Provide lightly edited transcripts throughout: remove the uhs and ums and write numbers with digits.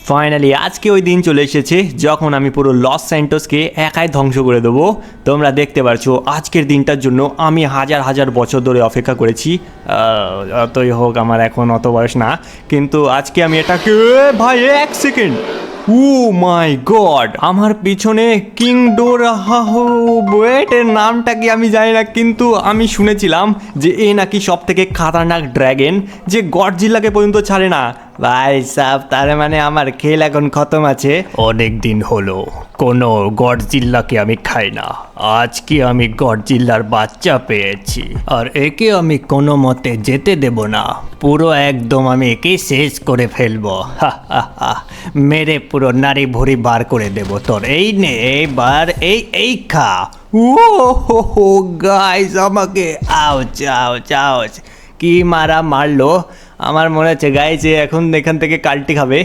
Finally আজকে ওই দিন চলে এসেছে যখন আমি পুরো লস স্যান্টোসকে একাই ধ্বংস করে দেবো। তোমরা দেখতে পারছো আজকের দিনটার জন্য আমি হাজার হাজার বছর ধরে অপেক্ষা করেছি। অতই হোক, আমার এখন অত বয়স না, কিন্তু আজকে আমি এটাকে ভাই এক সেকেন্ড, ও মাই গড, আমার পিছনে কিং এর নামটা কি আমি জানি না, কিন্তু আমি শুনেছিলাম যে এ নাকি সব থেকে খাতারনাক ড্র্যাগন, যে গডজিল্লাকে পর্যন্ত ছাড়ে না। ভাই সাব, তার মানে আমার খেল এখন খতম আছে। অনেক দিন হলো কোনো গডজিল্লাকে আমি খাই না, আজকে আমি গডজিল্লার বাচ্চা পেয়েছি, আর একে আমি কোনো মতে যেতে দেব না। পুরো একদম আমি একে শেষ করে ফেলবো, মেরে পুরো নারী ভুড়ি বার করে দেব তোর। এই নে, এইবার এই খা। ও গাইস, আমাকে আউচ আউচ আউচ, কি মারলো। আমার মনে হচ্ছে গাইস এখন এখান থেকে কাল্টি খাবে।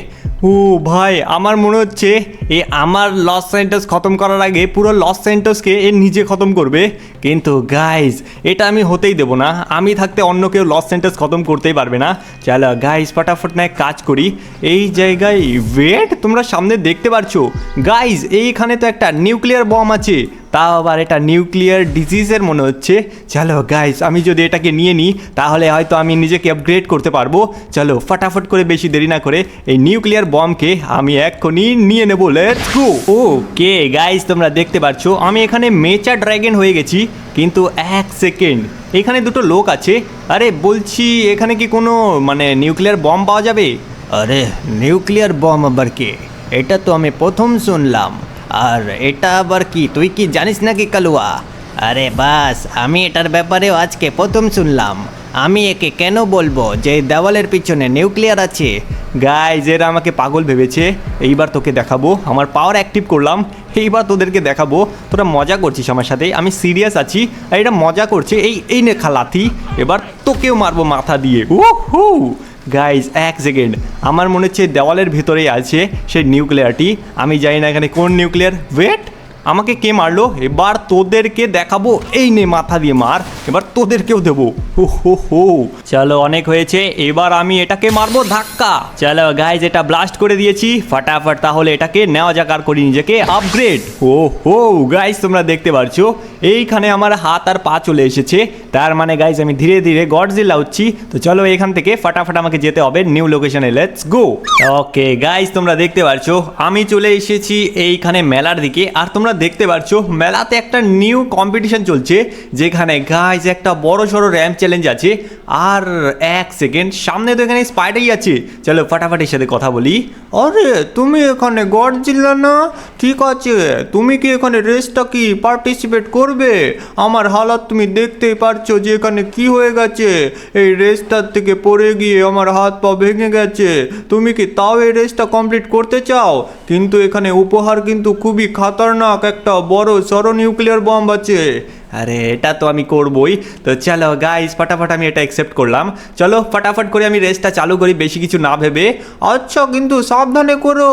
ও ভাই, আমার মনে হচ্ছে এ আমার লস স্যান্টোস খতম করার আগে পুরো লস স্যান্টোসকে এ নিজে খতম করবে। কিন্তু গাইস এটা আমি হতেই দেবো না, আমি থাকতে অন্য কেউ লস স্যান্টোস খতম করতেই পারবে না। চলো গাইস, ফটাফট না কাজ করি। এই জায়গায় ওয়েট, তোমরা সামনে দেখতে পারছো গাইস, এইখানে তো একটা নিউক্লিয়ার বম আছে, তাও আবার এটা নিউক্লিয়ার ডিজিজের মনে হচ্ছে। চলো গাইস, আমি যদি এটাকে নিয়ে নিই তাহলে হয়তো আমি নিজেকে আপগ্রেড করতে পারবো। চলো ফটাফট করে, বেশি দেরি না করে এই নিউক্লিয়ার বমকে আমি এক্ষুনি নিয়ে নেবো। Let's go. ওকে গাইস, তোমরা দেখতে পাচ্ছ আমি এখানে মেচা ড্র্যাগন হয়ে গেছি। কিন্তু এক সেকেন্ড, এখানে দুটো লোক আছে। আরে বলছি, এখানে কি কোনো নিউক্লিয়ার বম পাওয়া যাবে? আরে নিউক্লিয়ার বম আবার কে? এটা তো আমি প্রথম শুনলাম। আর এটা আবার কি, তুই কি জানিস নাকি কালুয়া? আরে বাস, আমি এটার ব্যাপারেও আজকে প্রথম শুনলাম। আমি একে কেন বলবো যে দেওয়ালের পিছনে নিউক্লিয়ার আছে? গাইজ, এরা আমাকে পাগল ভেবেছে। এইবার তোকে দেখাবো, আমার পাওয়ার অ্যাক্টিভ করলাম, এইবার তোদেরকে দেখাবো। তোরা মজা করছিস আমার সাথে, আমি সিরিয়াস আছি, আর এটা মজা করছে। এই নে খালাথি, এবার তোকেও মারবো মাথা দিয়ে। হু গাইজ, এক সেকেন্ড, আমার মনে হচ্ছে দেওয়ালের ভেতরেই আছে সেই নিউক্লিয়ারটি। আমি জানি না এখানে কোন নিউক্লিয়ার। ওয়েট, আমাকে কে মারলো? এবার তোদেরকে দেখাবো। এই নে, মাথা দিয়ে মার, এবার তোদেরকেও দেবো। হো চলো, অনেক হয়েছে, এবার আমি এটাকে মারবো ধাক্কা। চলো গাইজ, এটা ব্লাস্ট করে দিয়েছি ফটাফট। তাহলে এটাকে নেওয়া যাক আর করি নিজেকে আপগ্রেড। হো গাইজ, তোমরা দেখতে পাচ্ছ এইখানে আমার হাত আর পা চলে এসেছে। তার মানে গাইজ আমি ধীরে ধীরে গডজিল্লা হচ্ছি। তো চলো এখান থেকে ফটাফট আমাকে যেতে হবে নিউ লোকেশনে। Let's go. ওকে গাইজ, তোমরা দেখতে পাচ্ছ আমি চলে এসেছি এইখানে মেলার দিকে। আর তোমরা দেখতে পাচ্ছ মেলাতে একটা নিউ কম্পিটিশন চলছে, যেখানে গাইজ একটা বড় সড়ো র্যাম্প চ্যালেঞ্জ আছে। আর এক সেকেন্ড, সামনে তো এখানে স্পাইডারই আছে। চলো ফটাফট এর সাথে কথা বলি। আরে তুমি এখানে গডজিল্লা না? ঠিক আছে, তুমি কি এখানে রেসটা কি পার্টিসিপেট করবে? আমার হালাত তুমি দেখতেই পারছো যে এখানে কি হয়ে গেছে। এই রেসটার থেকে পড়ে গিয়ে আমার হাত পা ভেঙে গেছে। তুমি কি তাও এই রেসটা কমপ্লিট করতে চাও? কিন্তু এখানে উপহার কিন্তু খুবই খাতারনাক, একটা বড় সরো নিউক্লিয়ার বম আছে। আরে এটা তো আমি করবই। তো চলো গাইস, ফটাফট আমি এটা অ্যাকসেপ্ট করলাম। চলো ফটাফট করে আমি রেসটা চালু করি, বেশি কিছু না ভেবে। আচ্ছা, কিন্তু সাবধানে করো।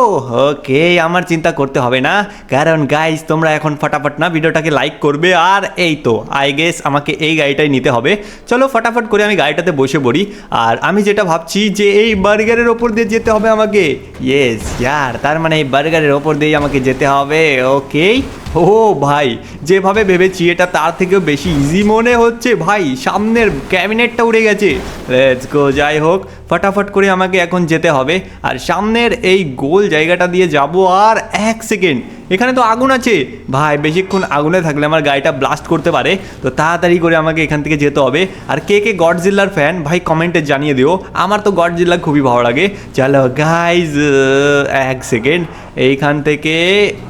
ওকে, আমার চিন্তা করতে হবে না, কারণ গাইস তোমরা এখন ফটাফট না ভিডিওটাকে লাইক করবে। আর এই তো আই গেস আমাকে এই গাড়িটাই নিতে হবে। চলো ফটাফট করে আমি গাড়িটাতে বসে পড়ি। আর আমি যেটা ভাবছি যে এই বার্গারের ওপর দিয়ে যেতে হবে আমাকে। ইয়েস ইয়ার, তার মানে এই বার্গারের ওপর দিয়েই আমাকে যেতে হবে। ওকে। ও ভাই, যেভাবে ভেবেছি এটা তার থেকেও বেশি ইজি মনে হচ্ছে ভাই। সামনের ক্যাবিনেটটা উড়ে গেছে। Let's go. যাই হোক, ফটাফট করে আমাকে এখন যেতে হবে আর সামনের এই গোল জায়গাটা দিয়ে যাব। আর এক সেকেন্ড, এখানে তো আগুন আছে ভাই, বেশিক্ষণ আগুনে থাকলে আমার গাড়িটা ব্লাস্ট করতে পারে। তো তাড়াতাড়ি করে আমাকে এখান থেকে যেতে হবে। আর কে কে গডজিল্লার ফ্যান ভাই কমেন্টে জানিয়ে দিও, আমার তো গডজিল্লা খুবই ভালো লাগে। চলো গাইজ, এক সেকেন্ড, এইখান থেকে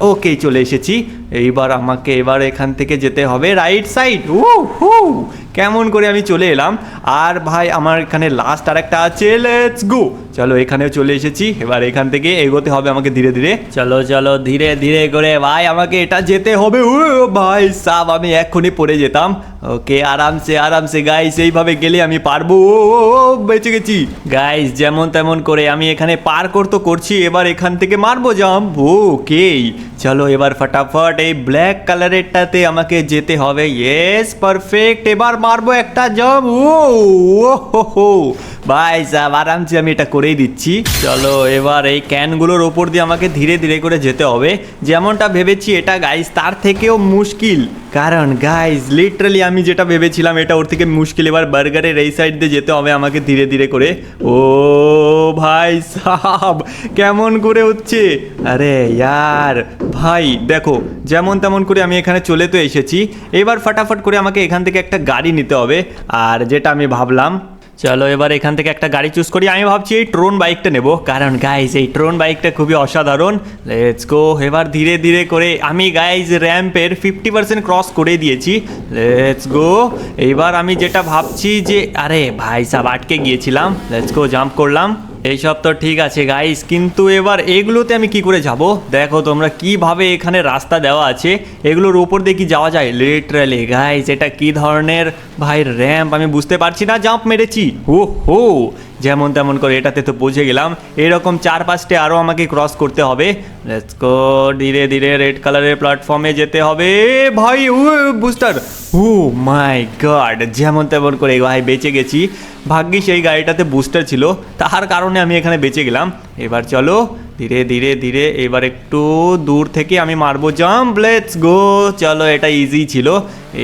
ওকে চলে এসেছি। এইবার আমাকে এখান থেকে যেতে হবে রাইট সাইড। কেমন করে আমি চলে এলাম। আর ভাই আমার এখানে লাস্ট আর একটা আছে। Let's go. চলো এখানেও চলে এসেছি। এবার এখান থেকে এগোতে হবে আমাকে ধীরে ধীরে। চলো ধীরে ধীরে করে ভাই আমাকে এটা যেতে হবে। ও ভাই সাব, আমি এক্ষুনি পড়ে যেতাম। ওকে, আরামসে আরামসে গাইস, এইভাবে গেলে আমি পারবো। বেঁচে গেছি গাইস। যেমন তেমন করে আমি এখানে পার করছি, এবার এখান থেকে মারবো জাম্প। ওকে, চলো এবার ফটাফট এই ব্ল্যাক কালারেরটাতে আমাকে যেতে হবে। Yes, perfect. এবার মারবো একটা জাম্প। হো ভাই সাহেব, আরামসে আমি এটা করেই দিচ্ছি। চলো এবার এই ক্যানগুলোর ওপর দিয়ে আমাকে ধীরে ধীরে করে যেতে হবে। যেমনটা ভেবেছি এটা গাইস তার থেকেও মুশকিল, কারণ গাইস লিটারালি আমি যেটা ভেবেছিলাম এটা ওর থেকে মুশকিল। এবার বার্গারের এই সাইড দিয়ে যেতে হবে আমাকে ধীরে ধীরে করে। ও ভাই সাহাব, কেমন করে হচ্ছে? আরে ইয়ার ভাই দেখো, যেমন তেমন করে আমি এখানে চলে তো এসেছি। এবার ফটাফট করে আমাকে এখান থেকে একটা গাড়ি নিতে হবে। আর যেটা আমি ভাবলাম, চলো এবার এখান থেকে একটা গাড়ি চুজ করি। আমি ভাবছি এই ট্রোন বাইকটা নেব, কারণ গাইজ এই ট্রোন বাইকটা খুবই অসাধারণ। Let's go. এবার ধীরে ধীরে করে আমি গাইজ র্যাম্পের 50% ক্রস করে দিয়েছি। Let's go. এইবার আমি যেটা ভাবছি যে, আরে ভাই সাব আটকে গিয়েছিলাম। লেটস গো, জাম্প করলাম। এইসব তো ঠিক আছে গাইস, কিন্তু এবার এগুলোতে আমি কি করে যাব? দেখো তোমরা কিভাবে এখানে রাস্তা দেওয়া আছে, এগুলোর উপর দিয়ে কি যাওয়া যায়? লিটারালি গাইস এটা কি ধরনের ভাই র্যাম্প আমি বুঝতে পারছি না। জাম্প মেরেছি, হো যেমন তেমন করে এটাতে তো পৌঁছে গেলাম। এরকম 4-5টে আরও আমাকে ক্রস করতে হবে। লেটস গো, ধীরে ধীরে রেড কালারের প্ল্যাটফর্মে যেতে হবে। ভাই ও বুস্টার, ও মাই গড, যেমন তেমন করে ভাই বেঁচে গেছি। ভাগ্যিস এই গাড়িটাতে বুস্টার ছিল, তার কারণে আমি এখানে বেঁচে গেলাম। এবার চলো ধীরে ধীরে ধীরে, এবার একটু দূর থেকে আমি মারবো জাম্প। Let's go. চলো এটা ইজি ছিল।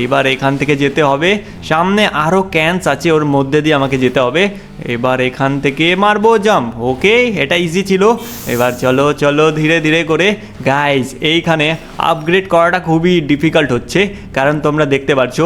এইবার এখান থেকে যেতে হবে, সামনে আরও ক্যান্স আছে, ওর মধ্যে দিয়ে আমাকে যেতে হবে। এবার এখান থেকে মারবো জাম্প। ওকে, এটা ইজি ছিল। এবার চলো চলো ধীরে ধীরে করে। গাইজ এইখানে আপগ্রেড করাটা খুবই ডিফিকাল্ট হচ্ছে, কারণ তোমরা দেখতে পাচ্ছ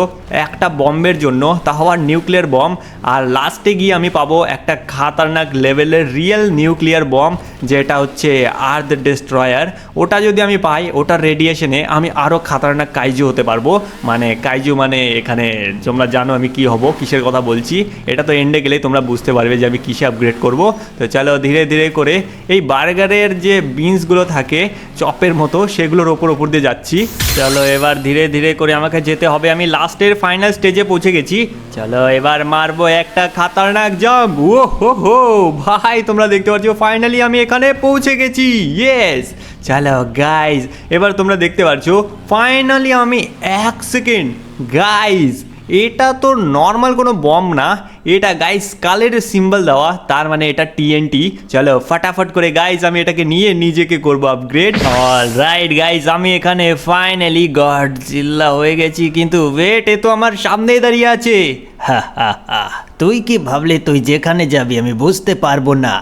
একটা বম্বের জন্য, তাও আর নিউক্লিয়ার বম, আর লাস্টে গিয়ে আমি পাবো একটা খাতারনাক লেভেলের রিয়েল নিউক্লিয়ার বম, যেটা হচ্ছে আর্থ ডেস্ট্রয়ার। ওটা যদি আমি পাই, ওটার রেডিয়েশনে আমি আরও খাতারনাক কাইজু হতে পারবো। মানে কাইজু মানে এখানে তোমরা জানো আমি কি হব, কিসের কথা বলছি। এটা তো এন্ডে গেলেই তোমরা বুঝতে পারবে যে আমি কিসে আপগ্রেড করব। তো চলো ধীরে ধীরে করে এই বার্গারের যে বিনসগুলো থাকে চপের মতো, সেগুলোর ওপর দিয়ে যাচ্ছি। চলো এবার ধীরে ধীরে করে আমাকে যেতে হবে। আমি লাস্টের ফাইনাল স্টেজে পৌঁছে গেছি। চলো এবার মারবো একটা খাতারনাক জাম্প। ও হো ভাই, তোমরা দেখতে পাচ্ছ ফাইনালি আমি এখানে পৌঁছে গেছি। ইয়েস। চলো গাইজ, এবার তোমরা দেখতে পাচ্ছ ফাইনালি আমি 1 সেকেন্ড। গাইজ এটা তো নর্মাল কোনো বম না, এটা গাইজ স্কালের সিম্বল দেওয়া, তার মানে এটা টিএনটি। চলো ফটাফট করে গাইজ আমি এটাকে নিয়ে নিজেকে করব আপগ্রেড। অলরাইট গাইজ, আমি এখানে ফাইনালি গডজিল্লা হয়ে গেছি। কিন্তু ওয়েট, এ তো আমার সামনেই দাঁড়িয়ে আছে। তুই কি ভাবলে তুই যেখানে যাবি আমি বুঝতে পারবো না?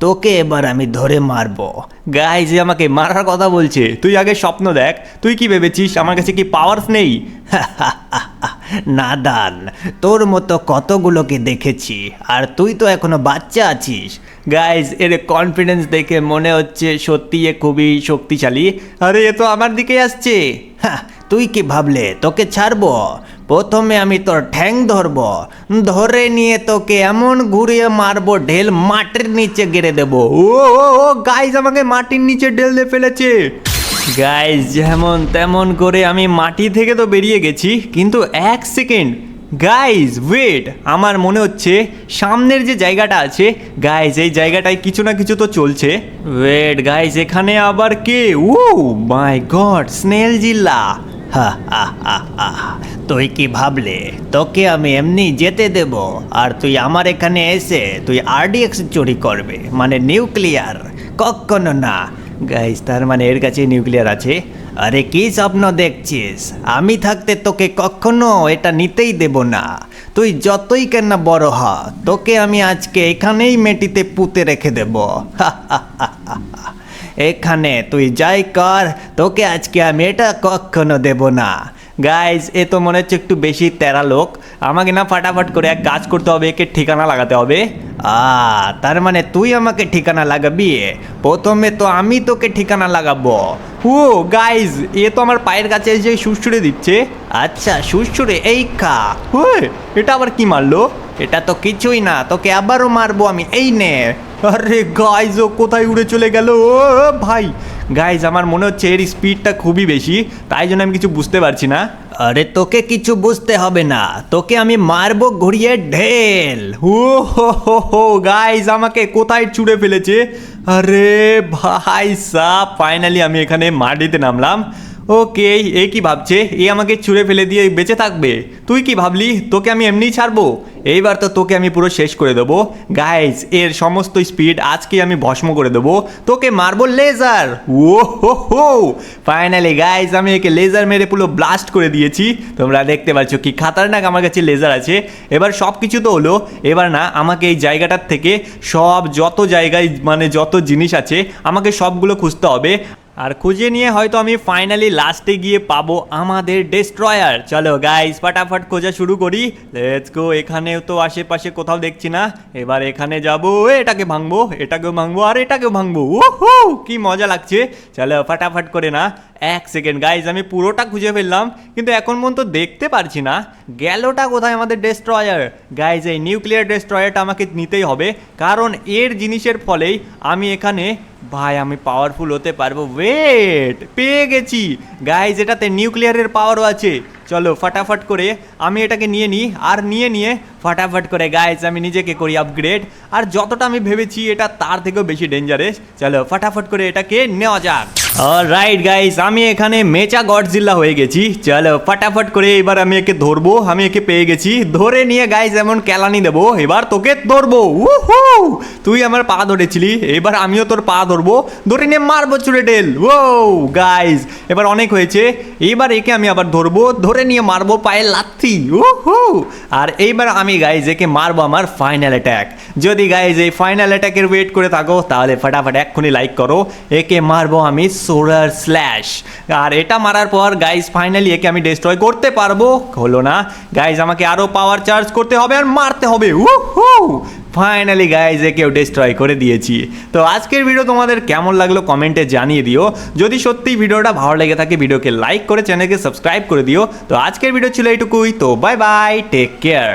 তোকে এবার আমি ধরে মারবো। গাইজ আমাকে মারার কথা বলছে। তুই আগে স্বপ্ন দেখ, তুই কি ভেবেছিস আমার কাছে কি পাওয়ারস নেই? নাদান, তোর মতো কতগুলোকে দেখেছি, আর তুই তো এখনো বাচ্চা আছিস। গাইজ এর কনফিডেন্স দেখে মনে হচ্ছে সত্যি এ খুবই শক্তিশালী। আরে এ তো আমার দিকে আসছে। তুই কি ভাবলে তোকে ছাড়বো? প্রথমে আমি তোর ঠ্যাং ধরবো, ধরে নিয়ে তোকে এমন ঘুরিয়ে মারবো, ঢেল মাটির নিচে গেড়ে দেবো। ও গাইজ আমাকে মাটির নিচে ঢেল দিয়ে ফেলেছে। গাইজ যেমন তেমন করে আমি মাটি থেকে তো বেরিয়ে গেছি, কিন্তু 1 সেকেন্ড গাইজ ওয়েট, আমার মনে হচ্ছে সামনের যে জায়গাটা আছে গাইজ, এই জায়গাটায় কিছু না কিছু তো চলছে। ওয়েট গাইজ, এখানে আবার কে? ও মাই গড, স্নেল জিল্লা। তুই কি ভাবলে তোকে আমি এমনি যেতে দেব, আর তুই আমার এখানে এসে তুই আরডিএক্স চুরি করবে, মানে নিউক্লিয়ার? কখনো না। গাইজ তার মানে এর কাছে নিউক্লিয়ার আছে। আরে কি স্বপ্ন দেখছিস? আমি থাকতে তোকে কখনো এটা নিতেই দেব না। তুই যতই কেন বড় হ, তোকে আমি আজকে এখানেই মেটিতে পুঁতে রেখে দেব। এখানে তুই যাই কর, তোকে আজকে আমি এটা কখনো দেব না। গাইজ এ তো মনে হচ্ছে একটু বেশি তেরা লোক। আমাকে না ফাটাফাট করে এক কাজ করতে হবে, একে ঠিকানা লাগাতে হবে। তার মানে তুই আমাকে ঠিকানা লাগাবি? প্রথমে তো আমি তোকে ঠিকানা লাগাবো। ও গাইজ এ তো আমার পায়ের কাছে এসে সুড়সুড়ে দিচ্ছে। আচ্ছা সুড়সুড়ে, এই খা। এটা আবার কি মারলো? এটা তো কিছুই না, তোকে আবারও মারবো আমি, এই নে। আরে গাইজ ও কোথায় উড়ে চলে গেল? ও ভাই গাইজ আমার মনে হচ্ছে এর স্পিডটা খুবই বেশি, তাই জন্য আমি কিছু বুঝতে পারছি না। আরে তোকে কিছু বুঝতে হবে না, তোকে আমি মারবো ঘুরিয়ে ঢেল। ও হো গাইস, আমাকে কোথায় ছুঁড়ে ফেলেছে? আরে ভাই সাব, ফাইনালি আমি এখানে মাটিতে নামলাম। ওকে, এ কি ভাবছে এ আমাকে ছুঁড়ে ফেলে দিয়ে বেঁচে থাকবে? তুই কি ভাবলি তোকে আমি এমনিই ছাড়বো? এইবার তো তোকে আমি পুরো শেষ করে দেবো গাইস। এর সমস্ত স্পিড আজকে আমি ভস্ম করে দেবো। তোকে মারবো লেজার। ও হো ফাইনালি গাইস, আমি একে লেজার মেরে পুরো ব্লাস্ট করে দিয়েছি। তোমরা দেখতে পাচ্ছ কি খাতারনাক আমার কাছে লেজার আছে। এবার সব কিছু তো হলো, এবার না আমাকে এই জায়গাটার থেকে সব যত জায়গায় মানে যত জিনিস আছে আমাকে সবগুলো খুঁজতে হবে। আর খুঁজে নিয়ে হয়তো আমি ফাইনালি লাস্টে গিয়ে পাবো আমাদের ডেস্ট্রয়ার। চলো গাইস, ফটাফট খোঁজা শুরু করি। Let's go. এখানেও তো আশেপাশে কোথাও দেখছি না। এবার এখানে যাবো, এটাকে ভাঙবো, এটাকেও ভাঙবো, আর এটাকেও ভাঙবো। ওহো, কি মজা লাগছে। চলো ফটাফট করে না। এক সেকেন্ড গাইজ, আমি পুরোটা খুঁজে ফেললাম কিন্তু এখন পর্যন্ত দেখতে পারছি না গেলোটা কোথায় আমাদের ডেস্ট্রয়ার। গাইজ, এই নিউক্লিয়ার ডেস্ট্রয়ারটা আমাকে নিতেই হবে, কারণ এর জিনিসের ফলেই আমি এখানে ভাই আমি পাওয়ারফুল হতে পারবো। ওয়েট, পেয়ে গেছি গাইজ, এটাতে নিউক্লিয়ারের পাওয়ারও আছে। চলো ফটাফট করে আমি এটাকে নিয়ে নিই, আর নিয়ে ফটাফট করে গাইজ আমি নিজেকে করি আপগ্রেড। আর যতটা আমি ভেবেছি এটা তার থেকেও বেশি ডেঞ্জারাস। চলো ফটাফট করে এটাকে নেওয়া যাক। অলরাইট গাইস, আমি এখানে মেচা গডজিল্লা হয়ে গেছি। চলো ফটাফট করে এবার আমি একে ধরবো। আমি একে পেয়ে গেছি, ধরে নিয়ে গাইস এমন কেলানি দেবো। এবার তোকে ধরবো। উহু, তুই আমার পা ধরেছিলি, এবার আমিও তোর পা ধরবো, ধরে নিয়ে মারবো চুরে ঢেল। ও গাইস, এবার অনেক হয়েছে। এবার একে আমি আবার ধরবো, ধরে নিয়ে মারবো পায়ে লাথি। উহু, আর এইবার আমি গাইস একে মারবো আমার ফাইনাল অ্যাটাক। যদি গাইস এই ফাইনাল অ্যাটাকের ওয়েট করে থাকো তাহলে ফটাফট এক্ষুনি লাইক করো। একে মারবো আমি সোলার স্ল্যাশ। আর এটা মারার পর গাইস ফাইনালি একে আমি ডিস্ট্রয় করতে পারবো। হলো না গাইস, আমাকে আরো পাওয়ার চার্জ করতে হবে আর মারতে হবে। উহু, ফাইনালি গাইজ একেও ডিস্ট্রয় করে দিয়েছি। তো আজকের ভিডিও তোমাদের কেমন লাগলো কমেন্টে জানিয়ে দিও। যদি সত্যি ভিডিওটা ভালো লেগে থাকে ভিডিওকে লাইক করে চ্যানেলকে সাবস্ক্রাইব করে দিও। তো আজকের ভিডিও ছিল এইটুকুই। তো বাই বাই, টেক কেয়ার।